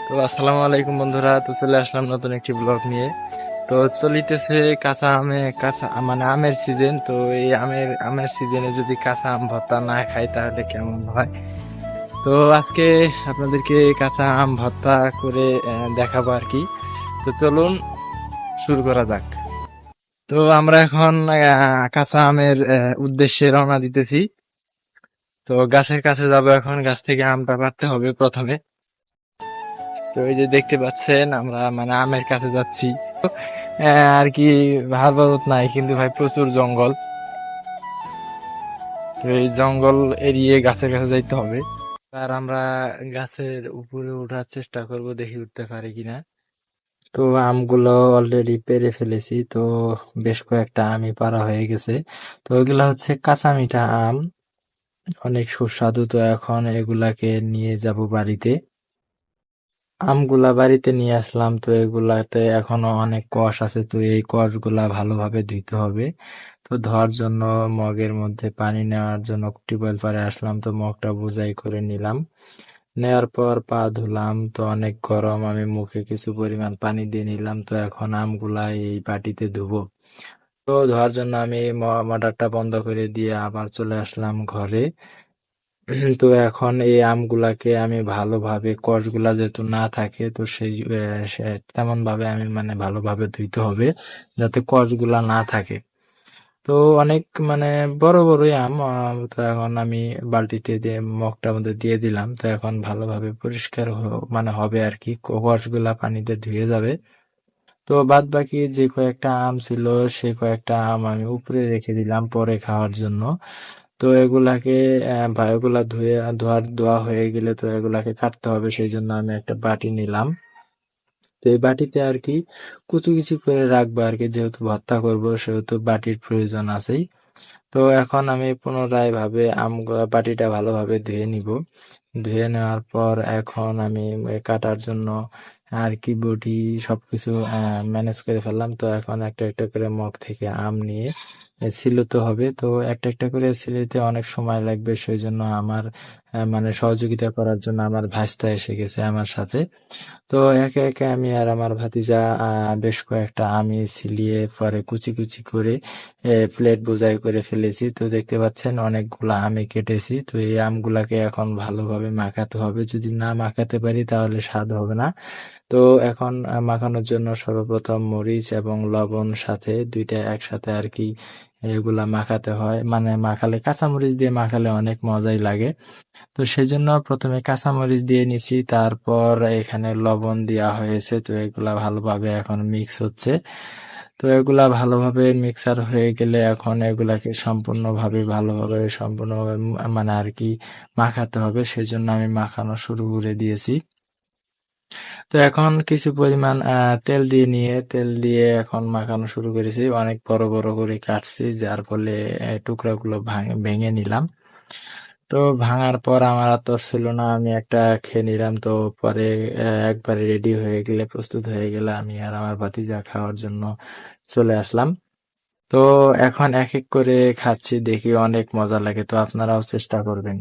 তো আসসালামু আলাইকুম বন্ধুরা, তো চলে আসলাম নতুন একটি ব্লগ নিয়ে। তো চলিতেছে কাঁচা আমে কাঁচা মানে আমের সিজন। তো এই আমের সিজনে যদি কাঁচা আম ভর্তা না খাই তাহলে কেমন হয়। তো আজকে আপনাদেরকে কাঁচা আম ভর্তা করে দেখাবো আর কি। তো চলুন শুরু করা যাক। তো আমরা এখন কাঁচা আমের উদ্দেশ্যে রওনা দিতেছি। তো গাছের কাছে যাবো, এখন গাছ থেকে আমটা পাড়তে হবে প্রথমে। তো এই যে দেখতে পাচ্ছেন আমরা মানে আমের কাছে যাচ্ছি। আর কি, ভালো নাই কিন্তু ভাই, প্রচুর জঙ্গল। তো এই জঙ্গল এড়িয়ে গাছের কাছে যাইতে হবে। আর আমরা গাছের উপরে ওঠার চেষ্টা করব, দেখি উঠতে পারি কিনা। তো আমগুলো অলরেডি পেরে ফেলেছি। তো বেশ কয়েকটা আমই পারা হয়ে গেছে। তো এগুলা হচ্ছে কাঁচা মিঠা আম, অনেক সুস্বাদু। তো এখন এগুলাকে নিয়ে যাব বাড়িতে। আমগুলা বাড়িতে নিয়ে আসলাম। তো এগুলাতে এখনো অনেক কষ আছে। তো এই কষগুলা ভালোভাবে ধুইতে হবে। তো ধোয়ার জন্য মগের মধ্যে পানি নেওয়ার জন্য টিউবওয়েল পাড়ে আসলাম। তো মগটা বোঝাই করে নিলাম। নেওয়ার পর পা ধুলাম। তো অনেক গরম, আমি মুখে কিছু পরিমাণ পানি দিয়ে নিলাম। তো এখন আমগুলা এই বাটিতে ধুবো। তো ধোয়ার জন্য আমি মোটরটা বন্ধ করে দিয়ে আবার চলে আসলাম ঘরে। তো এখন এই আমগুলাকে আমি ভালোভাবে, কষগুলা যেহেতু না থাকে, তো তেমন ভাবে আমি মানে ভালোভাবে ধুইতে হবে যাতে কষগুলা না থাকে। তো অনেক মানে বড় বড়ই আম। তো এখন আমি বালতিতে দিয়ে মগটার মধ্যে দিয়ে দিলাম। তো এখন ভালোভাবে পরিষ্কার মানে হবে আর কি, কষগুলা পানিতে ধুয়ে যাবে। তো বাদ বাকি যে কয়েকটা আম ছিল, সে কয়েকটা আম আমি উপরে রেখে দিলাম পরে খাওয়ার জন্য। তো এগুলাকে এগুলা ধোয়া হয়ে গেলে তো এগুলাকে কাটতে হবে, সেই জন্য আমি একটা বাটি নিলাম। তো এই বাটিতে আর কি কুচি কুচি করে রাখবো আর কি, যেহেতু ভর্তা করব সেহেতু বাটির প্রয়োজন আছেই। তো এখন আমি পুনরায় ভাবে বাটিটা ভালোভাবে ধুয়ে নিব। ধুয়ে নেওয়ার পর এখন আমি কাটার জন্য আর কি বটি সবকিছু ম্যানেজ করে ফেললাম। তো এখন একটা একটা করে মগ থেকে আম নিয়ে ছিলতে হবে। তো একটা একটা করে ছিলিতে অনেক সময় লাগবে, সেই জন্য আমার মানে সহযোগিতা করার জন্য আমার ভাইস্তা এসে গেছে আমার সাথে। তো একে একে আমি আর আমার ভাতিজা বেশ কয়েকটা আমি ছিলিয়ে পরে কুচি কুচি করে প্লেট বোঝাই করে ফেলেছি। তো দেখতে পাচ্ছেন অনেকগুলা আমি কেটেছি। তো এই আমগুলাকে এখন ভালোভাবে মাখাতে হবে, যদি না মাখাতে পারি তাহলে স্বাদ হবে না। তো এখন মাখানোর জন্য সর্বপ্রথম মরিচ এবং লবণ সাথে দুইটা একসাথে আর কি এগুলা মাখাতে হয়। মানে মাখালে, কাঁচা মরিচ দিয়ে মাখালে অনেক মজাই লাগে। তো সেজন্য প্রথমে কাঁচামরিচ দিয়ে নিছি, তারপর এখানে লবণ দেওয়া হয়েছে। তো এগুলা ভালোভাবে এখন মিক্স হচ্ছে। তো এগুলা ভালোভাবে মিক্সার হয়ে গেলে এখন এগুলাকে সম্পূর্ণভাবে মানে আর কি মাখাতে হবে। সেজন্য আমি মাখানো শুরু করে দিয়েছি। তো এখন কিছু পরিমাণ তেল দিয়ে এখন মাখানো শুরু করেছি। অনেক বড় বড় করে কাটছি, যার ফলে টুকরাগুলো ভেঙে নিলাম। তো ভাঙার পর আমার আর তর ছিল না, আমি একটা খেয়ে নিলাম। তো পরে একবারে রেডি হয়ে গেলে, প্রস্তুত হয়ে গেলে আমি আর আমার ভাতিজা খাওয়ার জন্য চলে আসলাম। তো এখন এক এক করে খাচ্ছি, দেখি অনেক মজা লাগে। তো আপনারাও চেষ্টা করবেন।